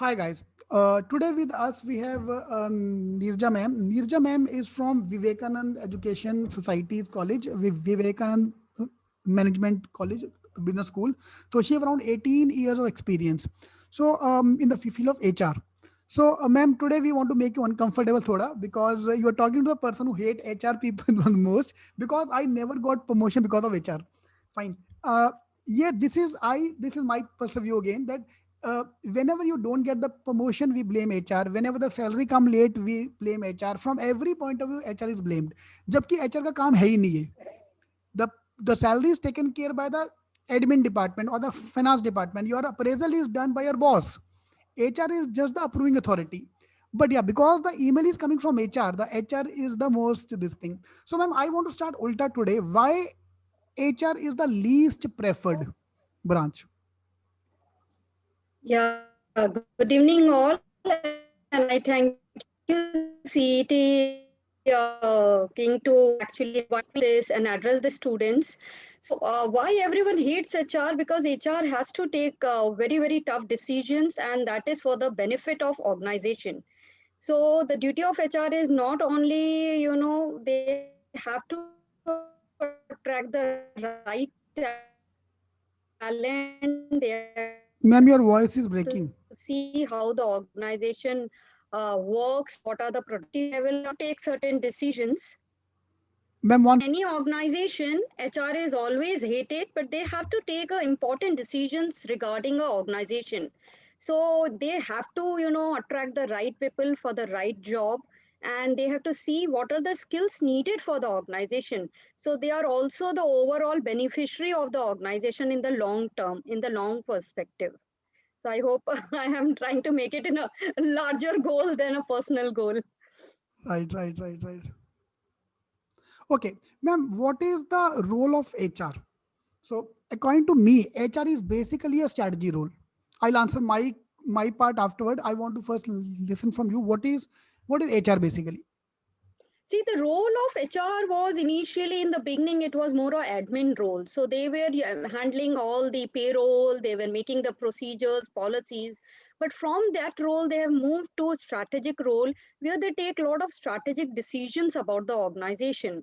Hi guys. Today with us we have Nirja ma'am. Nirja ma'am is from Vivekanand Education Society's College, Vivekanand Management College Business School. So she have around 18 years of experience. So in the field of HR. So ma'am, today we want to make you uncomfortable thoda because you are talking to a person who hate HR people the most because I never got promotion because of HR. Fine. Yeah, this is my personal view again that whenever you don't get the promotion we blame HR, whenever the salary come late we blame HR. From every point of view HR is blamed, जबकि HR का काम है ही नहीं है. the the salary is taken care by the admin department or the finance department. Your appraisal is done by your boss. HR is just the approving authority. But yeah, because the email is coming from HR, the HR is the most this thing. So ma'am, I want to start ulta today. Why HR is the least preferred branch? Yeah, good evening all, and I thank you CET King to actually invite me this and address the students. So why everyone hates HR? Because HR has to take very tough decisions, and that is for the benefit of organization. So the duty of HR is not only, they have to attract the right talent, they have to see how the organization Ma'am, your voice is breaking. works, what are the productivity level, they have to take certain decisions. Ma'am, In one. any organization, HR is always hated, but they have to take important decisions regarding a organization. So they have to, attract the right people for the right job, and they have to see what are the skills needed for the organization. So they are also the overall beneficiary of the organization in the long term, in the long perspective. So I hope I am trying to make it in a larger goal than a personal goal. Right. Okay, ma'am, what is the role of HR? So, according to me, HR is basically a strategy role. I'll answer my part afterward. I want to first listen from you. What is HR basically? See, the role of HR was initially in the beginning, it was more a admin role. So they were handling all the payroll, they were making the procedures, policies. But from that role, they have moved to a strategic role where they take a lot of strategic decisions about the organization.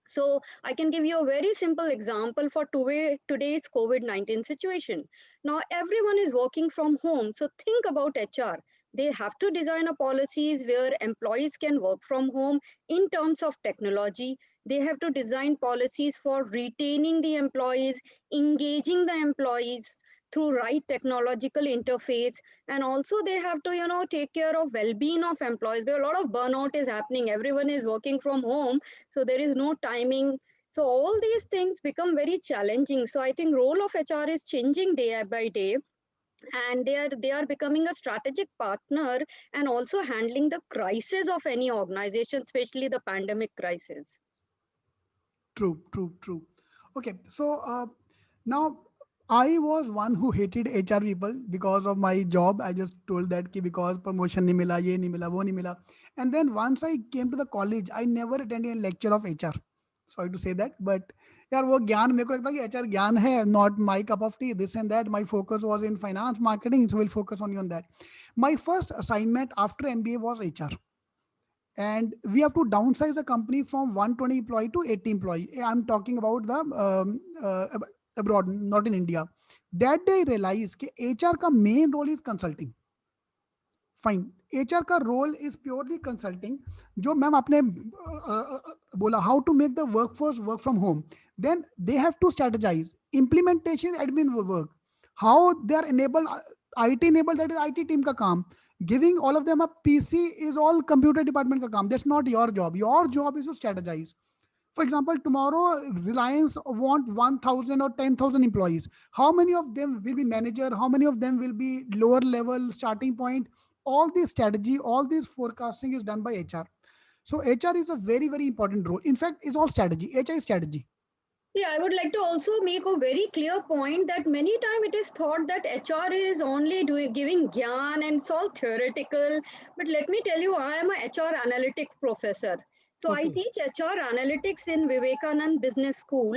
So I can give you a very simple example for today's COVID-19 situation. Now everyone is working from home. So think about HR. They have to design a policies where employees can work from home in terms of technology. They have to design policies for retaining the employees, engaging the employees through right technological interface, and also they have to take care of well-being of employees. There a lot of burnout is happening, everyone is working from home, so there is no timing. So all these things become very challenging. So I think role of HR is changing day by day, and they are becoming a strategic partner and also handling the crisis of any organization, especially the pandemic crisis. True. Okay, so now I was one who hated HR people because of my job. I just told that ki because promotion nahi mila, ye nahi mila, wo nahi mila. And then once I came to the college, I never attended a lecture of HR. Sorry to say that, but यार वो ज्ञान मेरे को लगता है कि HR ज्ञान है, not my cup of tea, this and that. My focus was in finance marketing, so we'll focus only on that. My first assignment after MBA was HR, and we have to downsize the company from 120 employee to 80 employee. I'm talking about the abroad, not in India. That day I realized कि HR का main role is consulting. Fine, HR का role is purely consulting. जो ma'am आपने बोला how to make the workforce work from home, then they have to strategise implementation admin work, how they are enable, IT enable, that is IT team का काम. Giving all of them a PC is all computer department का काम. That's not your job is to strategise. For example, tomorrow Reliance want 1,000 or 10,000 employees. How many of them will be manager? How many of them will be lower level starting point? All this strategy, all this forecasting is done by HR. So HR is a very important role. In fact, it's all strategy. HR is strategy. Yeah, I would like to also make a very clear point that many times it is thought that HR is only doing giving gyan and it's all theoretical. But let me tell you, I am a HR analytics professor. So I Okay. teach HR analytics in Vivekanand Business School.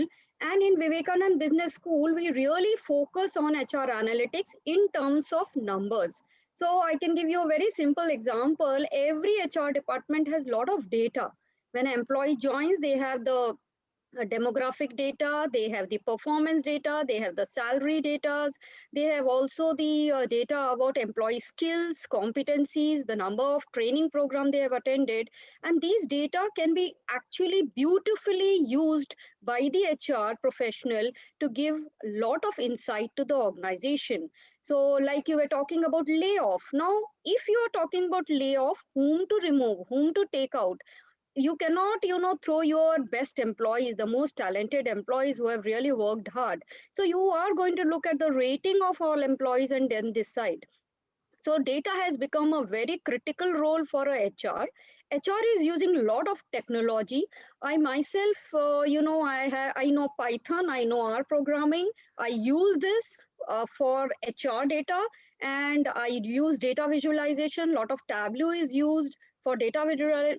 And in Vivekanand Business School, we really focus on HR analytics in terms of numbers. So I can give you a very simple example. Every HR department has a lot of data. When an employee joins, they have the demographic data, they have the performance data, they have the salary data, they have also the data about employee skills, competencies, the number of training program they have attended, and these data can be actually beautifully used by the HR professional to give a lot of insight to the organization. So like you were talking about layoff, now if you are talking about layoff, whom to remove, whom to take out, you cannot throw your best employees, the most talented employees who have really worked hard. So you are going to look at the rating of all employees and then decide. So data has become a very critical role for a HR is using a lot of technology. I myself I know Python, I know R programming. I use this for HR data, and I use data visualization. A lot of Tableau is used for data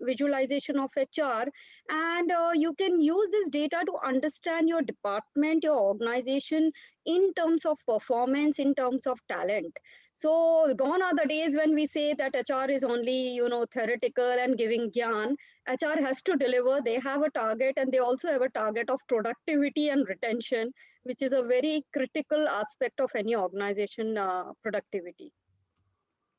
visualization of HR, and you can use this data to understand your department, your organization, in terms of performance, in terms of talent. So gone are the days when we say that HR is only, theoretical and giving gyan. HR has to deliver. They have a target, and they also have a target of productivity and retention, which is a very critical aspect of any organization productivity.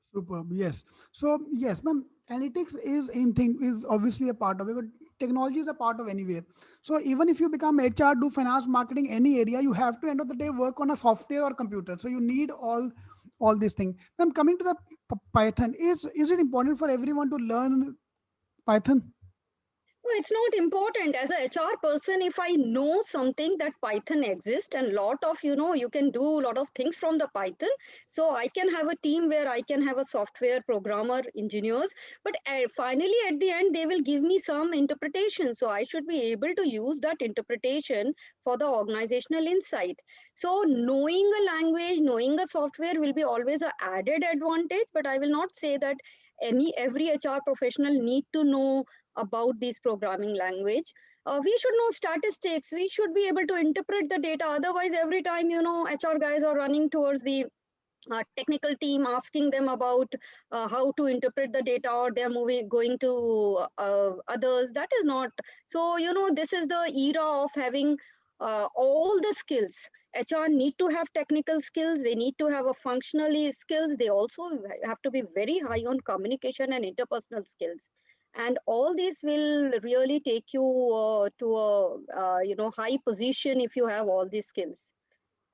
Superb. Yes. So yes, ma'am. Analytics is obviously a part of it. Technology is a part of anywhere. So even if you become HR, do finance, marketing, any area, you have to end of the day work on a software or computer. So you need all these things. Then coming to the Python, is it important for everyone to learn Python? No, it's not important. As a HR person, if I know something that Python exists and lot of, you can do a lot of things from the Python. So I can have a team where I can have a software programmer, engineers, but finally at the end, they will give me some interpretation. So I should be able to use that interpretation for the organizational insight. So knowing a language, knowing a software will be always a added advantage, but I will not say that every HR professional need to know about this programming language. We should know statistics. We should be able to interpret the data. Otherwise, every time, HR guys are running towards the technical team, asking them about how to interpret the data, or they're going to others. That is not. So, this is the era of having all the skills. HR need to have technical skills. They need to have a functionally skills. They also have to be very high on communication and interpersonal skills, and all these will really take you to a high position if you have all these skills.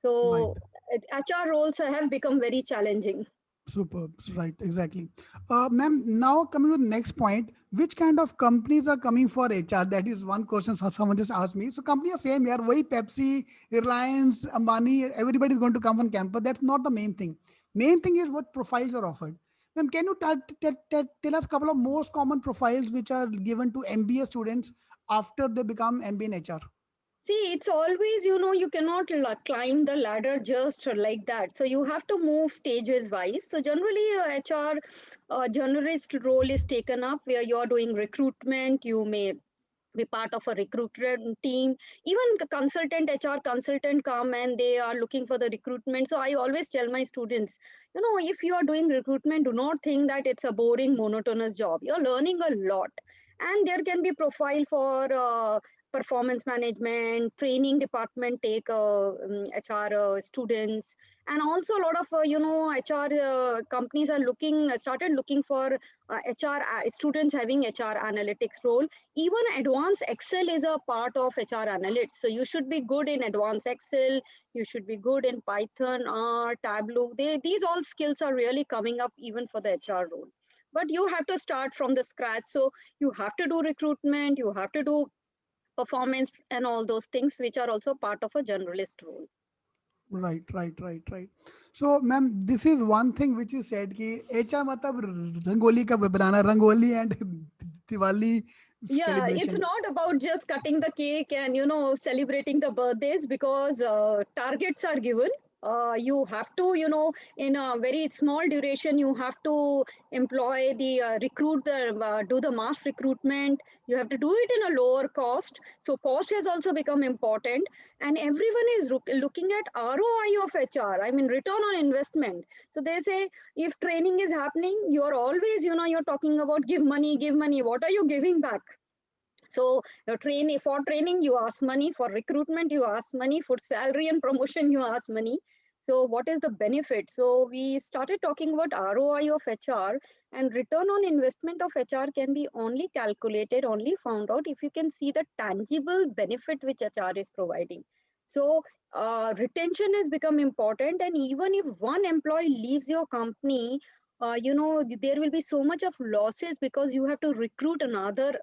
Right. So HR roles have become very challenging. Superb. Right. Exactly. Ma'am, now coming to the next point, which kind of companies are coming for HR? That is one question someone just asked me. So company are same here. Why Pepsi, Reliance, Ambani, everybody is going to come on campus. That's not the main thing. Main thing is what profiles are offered. Ma'am, can you tell us a couple of most common profiles which are given to MBA students after they become MBA in HR? See, it's always, you cannot climb the ladder just like that. So you have to move stages wise. So generally, HR generalist role is taken up where you're doing recruitment. You may be part of a recruitment team. Even the consultant, HR consultant come and they are looking for the recruitment. So I always tell my students, if you are doing recruitment, do not think that it's a boring monotonous job. You're learning a lot, and there can be profile for performance management training department take HR students. And also a lot of HR companies are looking started looking for HR students having HR analytics role. Even advanced Excel is a part of HR analytics. So you should be good in advanced Excel, you should be good in Python or Tableau. These all skills are really coming up even for the HR role. But you have to start from the scratch. So you have to do recruitment, you have to do performance and all those things, which are also part of a generalist role. Right. So, ma'am, this is one thing which you said कि HR मतलब रंगोली का बनाना rangoli and Diwali Yeah, it's celebration. not about just cutting the cake and celebrating the birthdays, because targets are given. You have to, in a very small duration, you have to employ the do the mass recruitment. You have to do it in a lower cost. So cost has also become important, and everyone is looking at ROI of HR. I mean, return on investment. So they say if training is happening, you're always, you're talking about give money, give money. What are you giving back? So for training you ask money, for recruitment you ask money, for salary and promotion you ask money. So what is the benefit? So we started talking about ROI of HR, and return on investment of HR can be only calculated, only found out if you can see the tangible benefit which HR is providing. So retention has become important, and even if one employee leaves your company, there will be so much of losses because you have to recruit another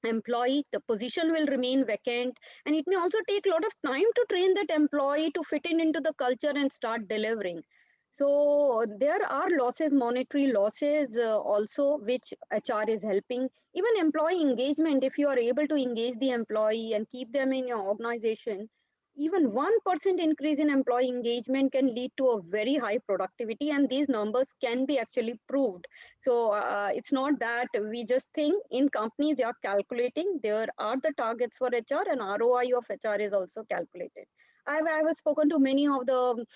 employee. The position will remain vacant, and it may also take a lot of time to train that employee to fit in into the culture and start delivering. So there are losses, monetary losses also, which HR is helping. Even employee engagement, if you are able to engage the employee and keep them in your organization, even 1% increase in employee engagement can lead to a very high productivity, and these numbers can be actually proved. So it's not that we just think. In companies they are calculating, there are the targets for HR, and ROI of HR is also calculated. I've spoken to many of the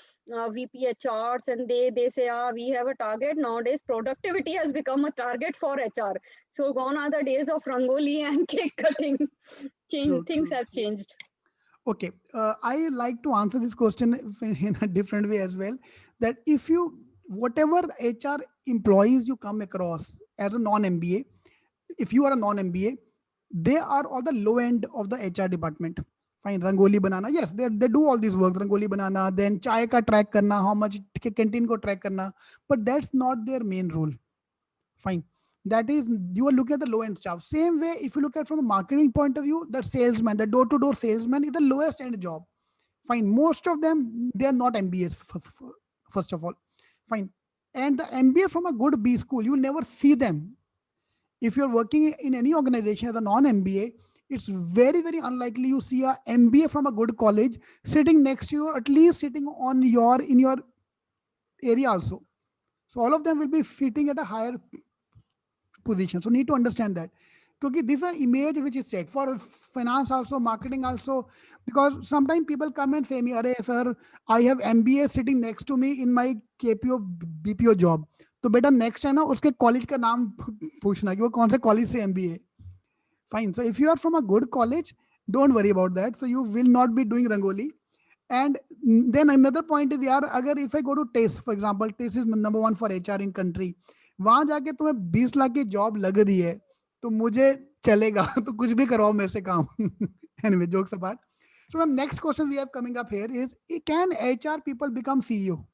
VP HRs, and they say, we have a target. Nowadays productivity has become a target for HR. So gone are the days of rangoli and cake cutting. True, Things true, have true. changed. Okay, I like to answer this question in a different way as well. That if you, whatever HR employees you come across as a non MBA, if you are a non MBA, they are all the low end of the HR department. Fine, rangoli banana. Yes, they do all these work. Rangoli banana, then chai ka track karna, how much canteen ko track karna. But that's not their main role. Fine, that is, you are looking at the low end staff. Same way, if you look at from a marketing point of view, the salesman, the door to door salesman is the lowest end job. Fine, most of them, they are not MBAs, first of all. Fine, and the MBA from a good B school, you never see them. If you're working in any organization as a non MBA, it's very very unlikely you see a MBA from a good college sitting next to you, or at least sitting on your in your area also. So all of them will be sitting at a higher position. So need to understand that. Because this is an image which is set for finance also, marketing also. Because sometimes people come and say me, "Arey sir, I have MBA sitting next to me in my KPO BPO job." तो बेटा next है ना उसके college का नाम पूछना कि वो कौन से कॉलेज से MBA. Fine. So if you are from a good college, don't worry about that. So you will not be doing rangoli. And then another point is, यार अगर if I go to TIS, for example, TIS is number one for HR in country. वहां जाके तुम्हें 20 लाख की job लग रही है तो मुझे चलेगा तो कुछ भी करवाओ मेरे से काम. Anyway, jokes apart. So the next question we have coming up here is, can HR people become CEO?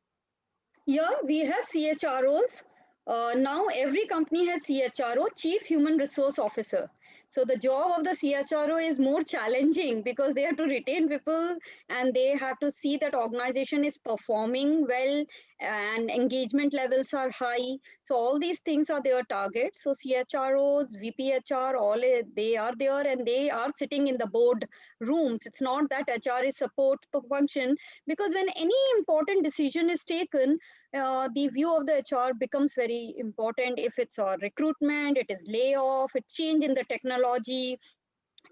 Yeah, we have CHROs. Now every company has CHRO, Chief Human Resource Officer. So the job of the CHRO is more challenging because they have to retain people, and they have to see that organization is performing well and engagement levels are high. So all these things are their targets. So CHROs, VPHR, they are there, and they are sitting in the board rooms. It's not that HR is support function, because when any important decision is taken, the view of the HR becomes very important. If it's a recruitment, it is layoff, it's change in the technology,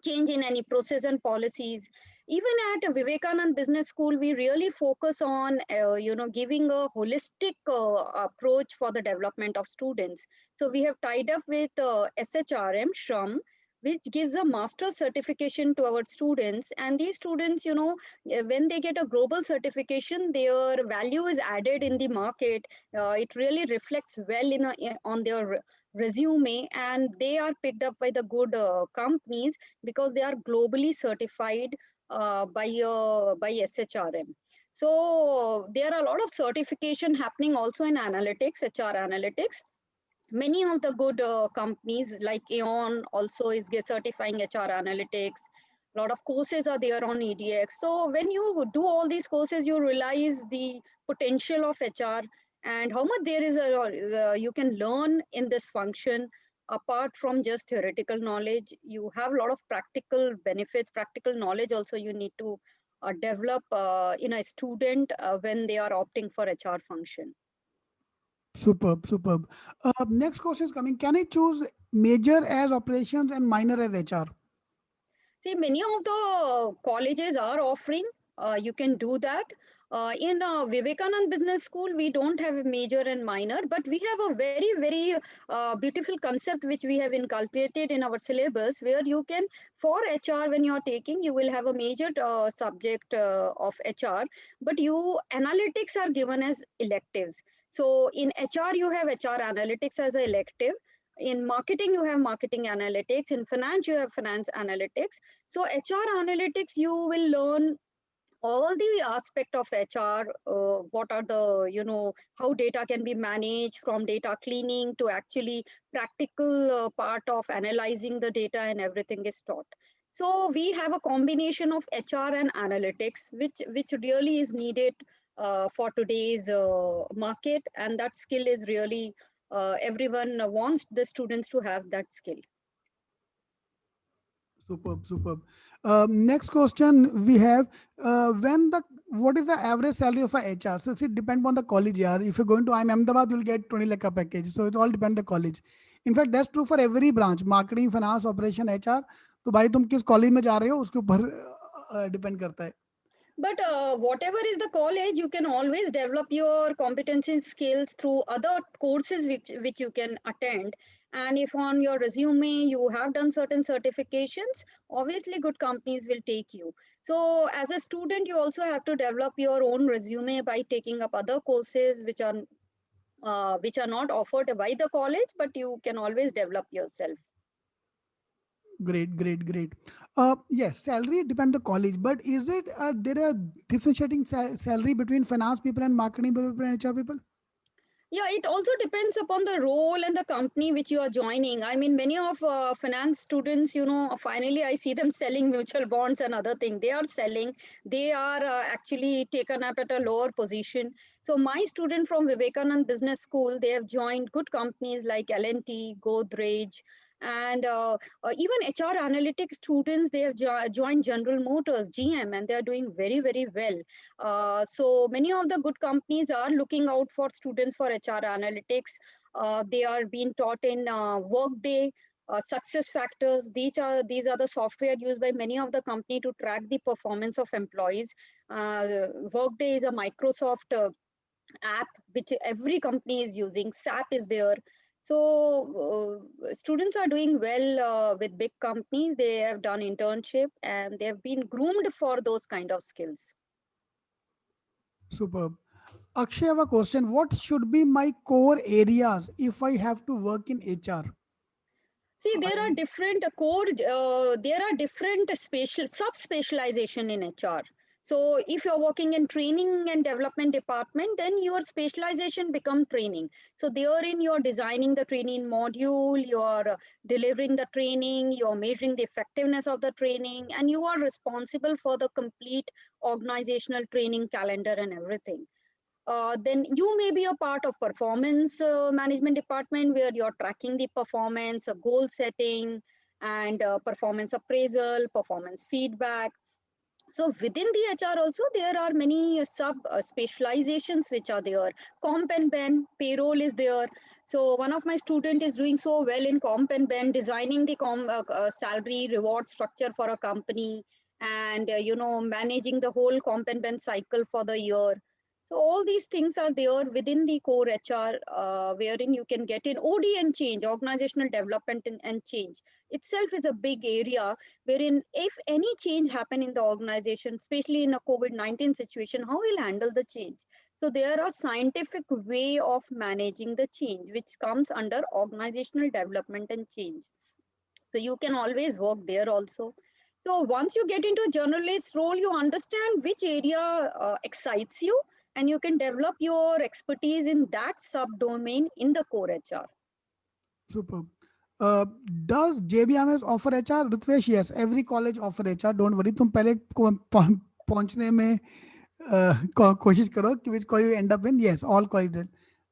change in any process and policies. Even at Vivekanand Business School, we really focus on, giving a holistic approach for the development of students. So we have tied up with SHRM, SHRM, which gives a master certification to our students. And these students, when they get a global certification, their value is added in the market. It really reflects well on their resume, and they are picked up by the good companies because they are globally certified by SHRM. So there are a lot of certification happening also in analytics, HR analytics. Many of the good companies like Aon also is certifying HR analytics. A lot of courses are there on EDX. So when you do all these courses, you realize the potential of HR and how much there is you can learn in this function. Apart from just theoretical knowledge, you have a lot of practical benefits, practical knowledge also you need to develop in a student when they are opting for HR function. Superb, superb. Next question is coming. Can I choose major as operations and minor as HR? See, many of the colleges are offering, you can do that. In Vivekanand Business School, we don't have a major and minor, but we have a very, very beautiful concept which we have inculcated in our syllabus where you can, for HR, when you are taking, you will have a major subject of HR, but analytics are given as electives. So in HR, you have HR analytics as an elective. In marketing, you have marketing analytics. In finance, you have finance analytics. So HR analytics, you will learn all the aspect of HR, what are the, how data can be managed, from data cleaning to actually practical part of analyzing the data, and everything is taught. So we have a combination of HR and analytics, which really is needed for today's market. And that skill is really, everyone wants the students to have that skill. Superb, superb. Next question we have, when the what is the average salary of a HR? So it depends on the college. Yeah, if you're going to IIM Ahmedabad, you'll get 20 lakh a package. So it all depends the college. In fact, that's true for every branch: marketing, finance, operation, HR. तो भाई तुम किस college में जा रहे हो उसके ऊपर डिपेंड करता है. But whatever is the college, you can always develop your competency skills through other courses which you can attend. And if on your resume you have done certain certifications, obviously good companies will take you. So as a student, you also have to develop your own resume by taking up other courses which are not offered by the college, but you can always develop yourself. Great, great, great. Yes, salary depend the college, but is it there are differentiating salary between finance people and marketing people and HR people? Yeah, it also depends upon the role and the company which you are joining. I mean, many of finance students, finally I see them selling mutual bonds and other things. They are selling. They are actually taken up at a lower position. So my student from Vivekanand Business School, they have joined good companies like L&T, Godrej, and even HR analytics students, they have joined General Motors, GM, and they are doing very, very well. So many of the good companies are looking out for students for HR analytics. They are being taught in Workday, Success Factors. These are the software used by many of the company to track the performance of employees. Workday is a Microsoft app which every company is using. SAP is there. So students are doing well with big companies. They have done internship and they have been groomed for those kind of skills. Superb. Akshay, I have a question. What should be my core areas if I have to work in HR? See, there are different there are different special sub-specialization in HR. So if you're working in training and development department, then your specialization become training. So therein you're designing the training module, you're delivering the training, you're measuring the effectiveness of the training, and you are responsible for the complete organizational training calendar and everything. Then you may be a part of performance management department where you're tracking the performance, goal setting, and performance appraisal, performance feedback. So within the HR also, there are many sub specializations which are there. Comp and Ben, payroll is there. So one of my student is doing so well in Comp and Ben, designing the salary reward structure for a company, and managing the whole Comp and Ben cycle for the year. So all these things are there within the core HR, wherein you can get in OD and change, organizational development and change itself is a big area wherein if any change happen in the organization, especially in a COVID-19 situation, how we'll handle the change. So there are scientific way of managing the change, which comes under organizational development and change. So you can always work there also. So once you get into a journalist role, you understand which area excites you, and you can develop your expertise in that subdomain in the core HR. Superb. Uh, does JBMS offer HR? Ritvesh, yes. Every college offer HR. Don't worry. तुम पहले पहुंचने में कोशिश करो कि which college you end up in. Yes, all colleges.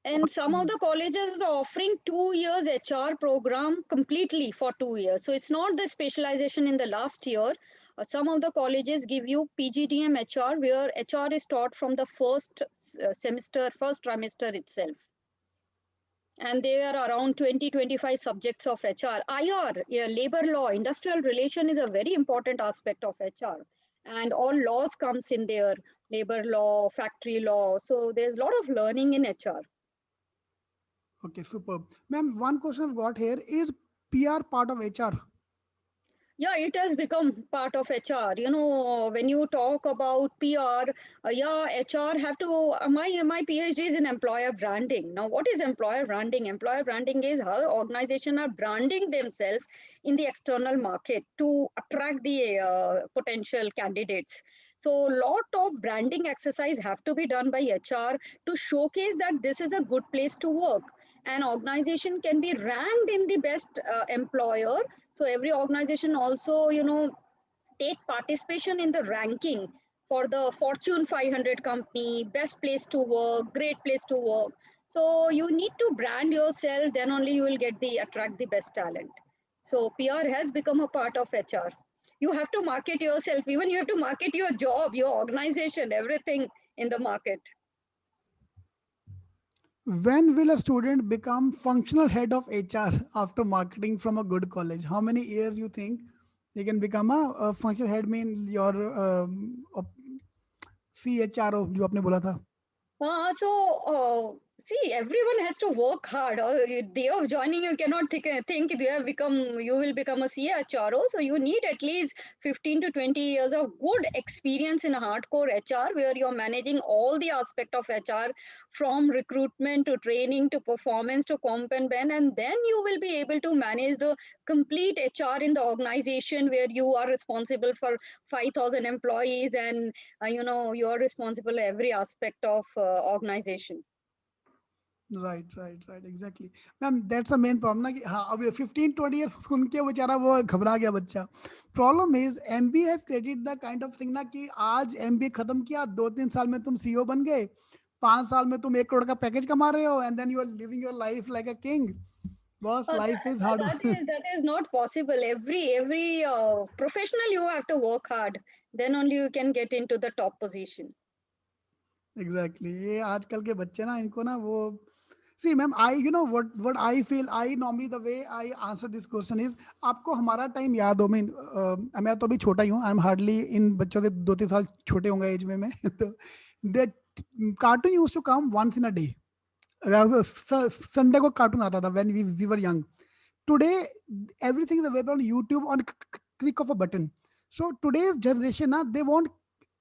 And some of the colleges are offering 2 years HR program completely for 2 years. So it's not the specialization in the last year. Some of the colleges give you PGDM HR, where HR is taught from the first semester, first trimester itself. And there are around 20-25 subjects of HR. IR, yeah, labor law, industrial relation is a very important aspect of HR. And all laws comes in there, labor law, factory law. So there's a lot of learning in HR. Okay, superb. Ma'am, one question I've got here is PR part of HR? Yeah, it has become part of HR. You know, when you talk about PR, yeah, HR have to. My PhD is in employer branding. Now, what is employer branding? Employer branding is how organizations are branding themselves in the external market to attract the potential candidates. So, lot of branding exercise have to be done by HR to showcase that this is a good place to work. An organization can be ranked in the best employer, so every organization also, you know, take participation in the ranking for the Fortune 500 company, best place to work, great place to work. So you need to brand yourself, then only you will get the attract the best talent. So PR has become a part of HR. You have to market yourself, even you have to market your job, your organization, everything in the market. When will a student become functional head of HR after marketing from a good college? How many years you think they can become a functional head? Mean your CHRO जो आपने बोला था. See, everyone has to work hard. Day of joining, you cannot think you will become a CHRO. So you need at least 15 to 20 years of good experience in hardcore HR, where you're managing all the aspect of HR, from recruitment to training to performance to comp and ben, and then you will be able to manage the complete HR in the organization, where you are responsible for 5,000 employees, and you know, you're responsible every aspect of organization. Right, exactly. Ma'am that's a main problem ना कि हाँ अब 15-20 years सुन के बेचारा वो घबरा गया बच्चा. Problem is MBA have created the kind of thing ना कि आज एमबीए खत्म किया 2-3 साल में तुम सीईओ बन गए, 5 साल में तुम 1 करोड़ का पैकेज कमा रहे हो and then you are living your life like a king. Boss life is hard. That is not possible. Every professional, you have to work hard. Then only you can get into the top position. Exactly ये आजकल के बच्चे ना इनको ना वो see ma'am I you know what I feel I normally the way I answer this question is आपको हमारा टाइम याद हो. मीन मैं तो अभी छोटा ही हूँ. आई एम हार्डली इन बच्चों से 2-3 साल छोटे होंगे एज में मैं. तो that cartoon used to come once in a day. Sunday को कार्टून आता था when we were young. Today everything is available on YouTube on click of a button. So today's generation they want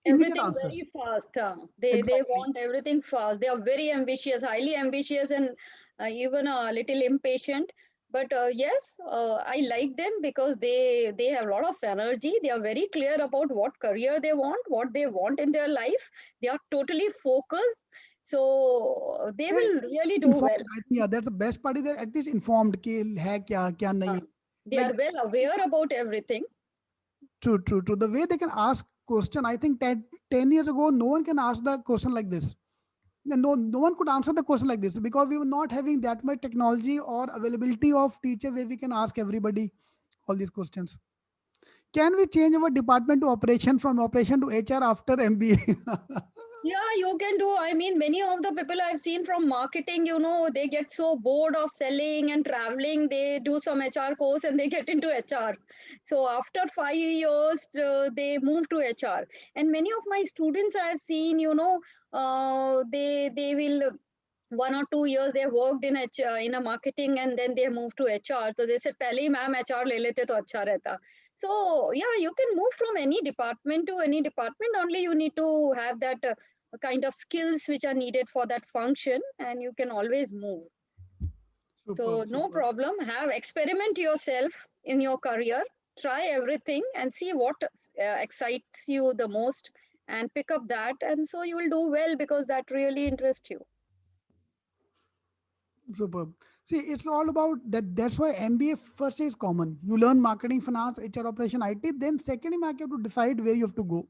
immediate Everything answers. very fast. They Exactly. want everything fast. They are very ambitious, highly ambitious, and even a little impatient. But yes, I like them because they have a lot of energy. They are very clear about what career they want, what they want in their life. They are totally focused. So they They're will really do informed. well. I think yeah, that's the best part is they're at least informed कि है क्या क्या नहीं Uh, है. they Like are well aware about everything. true. The way they can ask question, I think 10 years ago, no one can ask the question like this. No one could answer the question like this because we were not having that much technology or availability of teacher where we can ask everybody all these questions. Can we change our department to operation from operation to HR after MBA? Yeah, you can do. I mean, many of the people I've seen from marketing, you know, they get so bored of selling and traveling. They do some HR course and they get into HR. So after 5 years, they move to HR. And many of my students I've seen, you know, they will 1 or 2 years they worked in in a marketing, and then they moved to HR. So they said, "पहले ही ma'am HR ले लेते तो अच्छा रहता." So yeah, you can move from any department to any department. Only you need to have that kind of skills which are needed for that function, and you can always move. So no Superb. problem. Have experiment yourself in your career. Try everything and see what excites you the most, and pick up that, and so you will do well because that really interests you. Superb. See, it's all about that. That's why MBA first is common. You learn marketing, finance, HR, operation, IT. Then second, you have to decide where you have to go.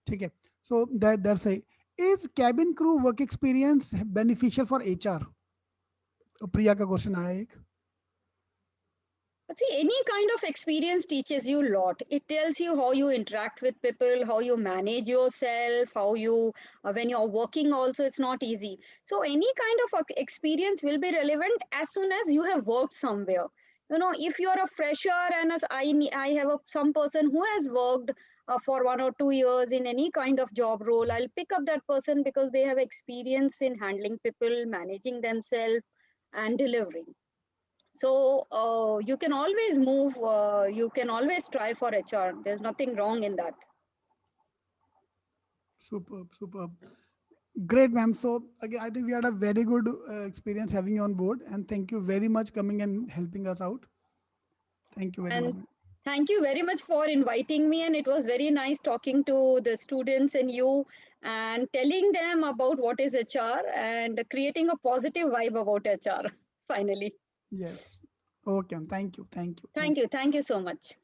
Okay. So that's a is cabin crew work experience beneficial for HR? तो प्रिया का question आया एक. See, any kind of experience teaches you a lot. It tells you how you interact with people, how you manage yourself, how you, when you're working also, it's not easy. So any kind of experience will be relevant as soon as you have worked somewhere. You know, if you're a fresher and as I have some person who has worked for 1 or 2 years in any kind of job role, I'll pick up that person because they have experience in handling people, managing themselves, and delivering. So you can always move, you can always try for HR. There's nothing wrong in that. Superb, superb. Great, ma'am. So again, I think we had a very good experience having you on board, and thank you very much coming and helping us out. Thank you very much, And ma'am. thank you very much for inviting me. And it was very nice talking to the students and you and telling them about what is HR and creating a positive vibe about HR finally. Yes. Okay, ma'am. Thank you. Thank you. Thank Thank you. you. Thank you so much.